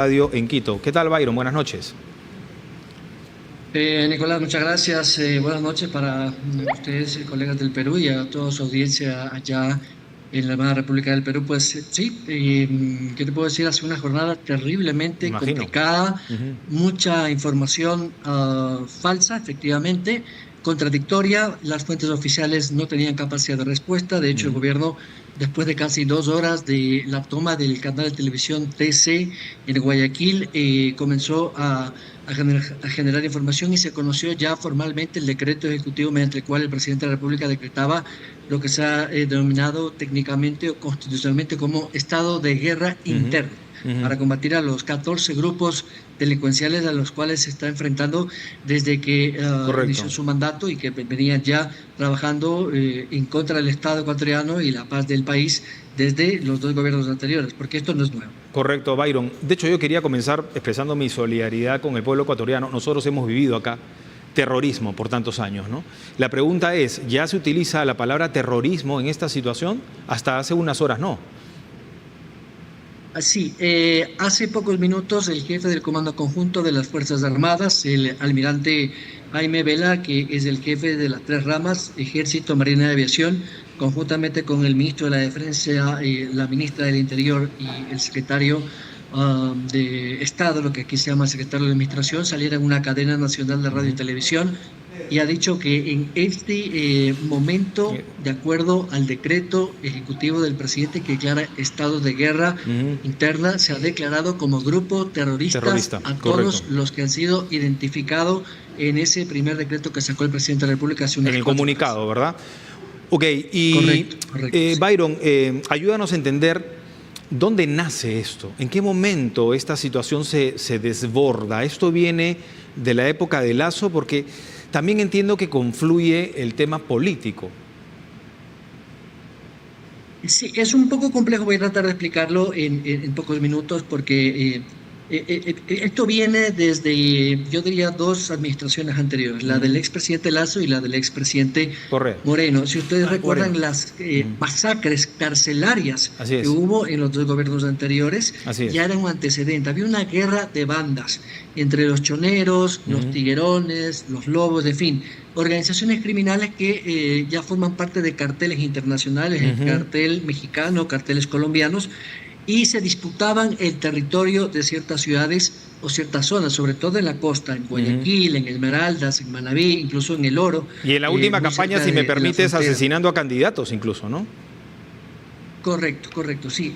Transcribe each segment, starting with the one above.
Radio en Quito. ¿Qué tal, Byron? Buenas noches. Nicolás, muchas gracias. Buenas noches para ustedes, colegas del Perú, y a toda su audiencia allá en la hermana República del Perú. Pues sí, ¿qué te puedo decir? Hace una jornada terriblemente Imagino. complicada, mucha información falsa, efectivamente, contradictoria. Las fuentes oficiales no tenían capacidad de respuesta. De hecho, el gobierno, después de casi 2 horas de la toma del canal de televisión TC en Guayaquil, comenzó a generar información, y se conoció ya formalmente el decreto ejecutivo mediante el cual el presidente de la República decretaba lo que se ha denominado técnicamente o constitucionalmente como estado de guerra interno, para combatir a los 14 grupos delincuenciales a los cuales se está enfrentando desde que inició su mandato, y que venían ya trabajando en contra del Estado ecuatoriano y la paz del país desde los dos gobiernos anteriores, porque esto no es nuevo. Correcto, Byron. De hecho, yo quería comenzar expresando mi solidaridad con el pueblo ecuatoriano. Nosotros hemos vivido acá terrorismo por tantos años, ¿no? La pregunta es, ¿ya se utiliza la palabra terrorismo en esta situación? Hasta hace unas horas no. Sí, hace pocos minutos el jefe del Comando Conjunto de las Fuerzas Armadas, el almirante Jaime Vela, que es el jefe de las tres ramas, Ejército, Marina y Aviación, conjuntamente con el ministro de la Defensa, la ministra del Interior y el secretario de Estado, lo que aquí se llama el secretario de Administración, salieron a una cadena nacional de radio y televisión, y ha dicho que en este momento, de acuerdo al decreto ejecutivo del presidente que declara estado de guerra interna, se ha declarado como grupo terrorista a todos los que han sido identificados en ese primer decreto que sacó el presidente de la República hace unas en el comunicado, ¿verdad? Ok, y correcto, sí. Byron, ayúdanos a entender dónde nace esto, en qué momento esta situación se desborda. Esto viene de la época de Lasso, porque también entiendo que confluye el tema político. Sí, es un poco complejo, voy a tratar de explicarlo en pocos minutos, porque esto viene desde, yo diría, dos administraciones anteriores, la del expresidente Lasso y la del expresidente Moreno. Si ustedes recuerdan las masacres carcelarias que hubo en los dos gobiernos anteriores, ya era un antecedente. Había una guerra de bandas entre los choneros, los tiguerones, los lobos, en fin, organizaciones criminales que ya forman parte de carteles internacionales, el cartel mexicano, carteles colombianos, y se disputaban el territorio de ciertas ciudades o ciertas zonas, sobre todo en la costa, en Guayaquil, en Esmeraldas, en Manabí, incluso en El Oro. Y en la última campaña, si me permites, asesinando a candidatos incluso, ¿no? Correcto, sí.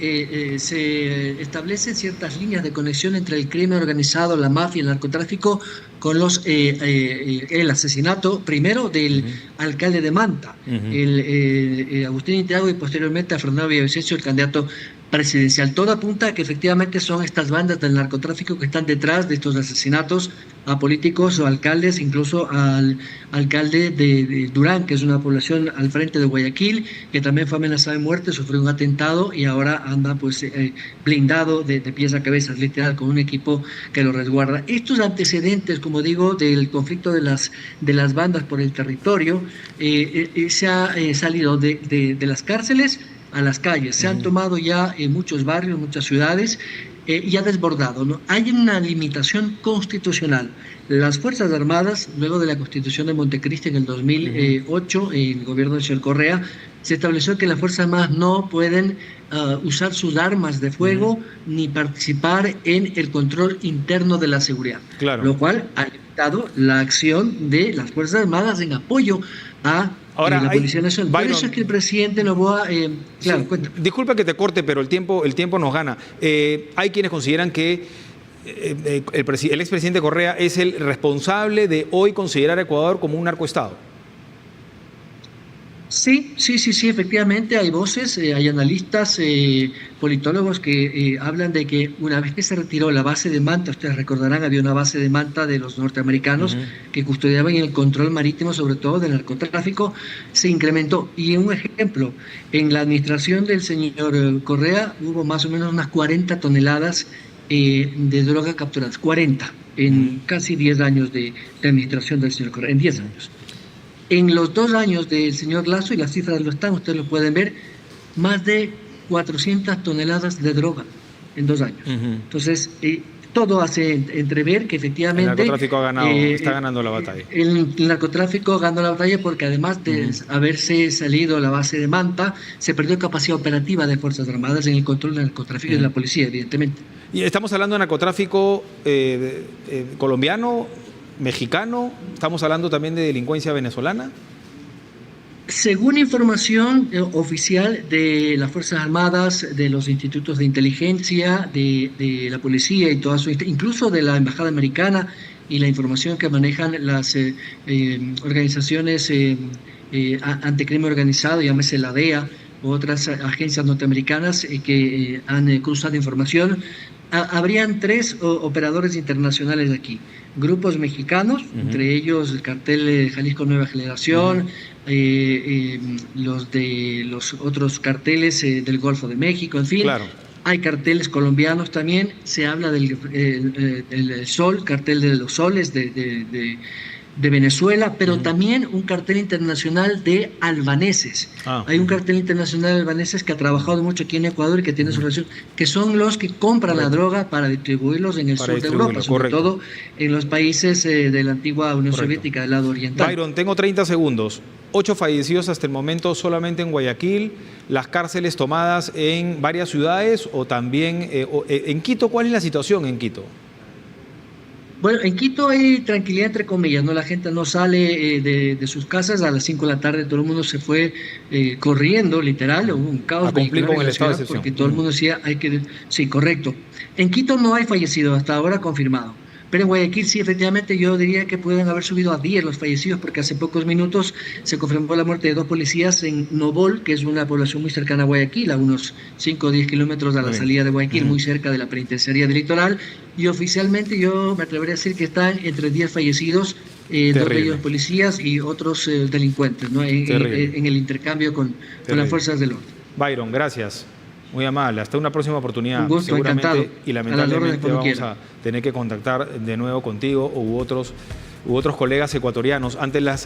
Se establecen ciertas líneas de conexión entre el crimen organizado, la mafia, el narcotráfico, con el asesinato primero del alcalde de Manta, Agustín Inteago, y posteriormente a Fernando Villavicencio, el candidato presidencial. Todo apunta a que efectivamente son estas bandas del narcotráfico que están detrás de estos asesinatos a políticos o alcaldes, incluso al alcalde de Durán, que es una población al frente de Guayaquil, que también fue amenazado de muerte, sufrió un atentado y ahora anda pues blindado de pies a cabeza, literal, con un equipo que lo resguarda. Estos antecedentes, como digo, del conflicto de las bandas por el territorio, se ha salido de las cárceles a las calles, se han tomado ya en muchos barrios, muchas ciudades, y ha desbordado, ¿no? Hay una limitación constitucional. Las Fuerzas Armadas, luego de la Constitución de Montecristi en el 2008, en el gobierno del señor Correa, se estableció que las Fuerzas Armadas no pueden usar sus armas de fuego ni participar en el control interno de la seguridad, lo cual ha limitado la acción de las Fuerzas Armadas en apoyo a la Policía Nacional. Por eso es que el presidente Noboa... disculpa que te corte, pero el tiempo nos gana. Hay quienes consideran que el expresidente Correa es el responsable de hoy considerar a Ecuador como un narcoestado. Sí, efectivamente hay voces, hay analistas, politólogos que hablan de que una vez que se retiró la base de Manta, ustedes recordarán, había una base de Manta de los norteamericanos que custodiaban el control marítimo, sobre todo del narcotráfico, se incrementó. Y un ejemplo, en la administración del señor Correa hubo más o menos unas 40 toneladas de droga capturadas, 40, en casi 10 años de administración del señor Correa, en 10 años. En los 2 años del señor Lasso, y las cifras lo están, ustedes lo pueden ver, más de 400 toneladas de droga en 2 años. Entonces, todo hace entrever que El efectivamente narcotráfico está ganando la batalla. el narcotráfico ganó la batalla porque además de haberse salido la base de Manta, se perdió capacidad operativa de Fuerzas Armadas en el control del narcotráfico y de la policía, evidentemente. Y estamos hablando de narcotráfico colombiano, mexicano, estamos hablando también de delincuencia venezolana. Según información oficial de las Fuerzas Armadas, de los institutos de inteligencia, de la policía y toda incluso de la Embajada Americana y la información que manejan las organizaciones anticrimen organizado, llámese la DEA u otras agencias norteamericanas que han cruzado información, habrían 3 operadores internacionales aquí. Grupos mexicanos, entre ellos el cartel Jalisco Nueva Generación, los de los otros carteles del Golfo de México, en fin. Claro. Hay carteles colombianos también, se habla del el Sol, cartel de los Soles de Venezuela, pero también un cartel internacional de albaneses. Hay un cartel internacional de albaneses que ha trabajado mucho aquí en Ecuador y que tiene su relación, que son los que compran la droga para distribuirlos en el sur de Europa, sobre todo en los países de la antigua Unión Soviética del lado oriental. Byron, tengo 30 segundos. 8 fallecidos hasta el momento solamente en Guayaquil, las cárceles tomadas en varias ciudades o también en Quito. ¿Cuál es la situación en Quito? Bueno, en Quito hay tranquilidad entre comillas, ¿no? La gente no sale de sus casas a las 5 de la tarde, todo el mundo se fue corriendo, literal, hubo un caos. A cumplir con el estado de excepción. Porque todo el mundo decía, hay que... Sí, correcto. En Quito no hay fallecidos, hasta ahora confirmado. Pero en Guayaquil sí, efectivamente, yo diría que pueden haber subido a 10 los fallecidos, porque hace pocos minutos se confirmó la muerte de 2 policías en Nobol, que es una población muy cercana a Guayaquil, a unos 5 o 10 kilómetros de la salida de Guayaquil, muy cerca de la penitenciaría del litoral. Y oficialmente yo me atrevería a decir que están entre 10 fallecidos, 2 de ellos policías y otros delincuentes, ¿no? En el intercambio con las fuerzas del orden. Byron, gracias. Muy amable. Hasta una próxima oportunidad. Un gusto, seguramente, encantado. Y lamentablemente vamos a tener que contactar de nuevo contigo u otros colegas ecuatorianos. Ante las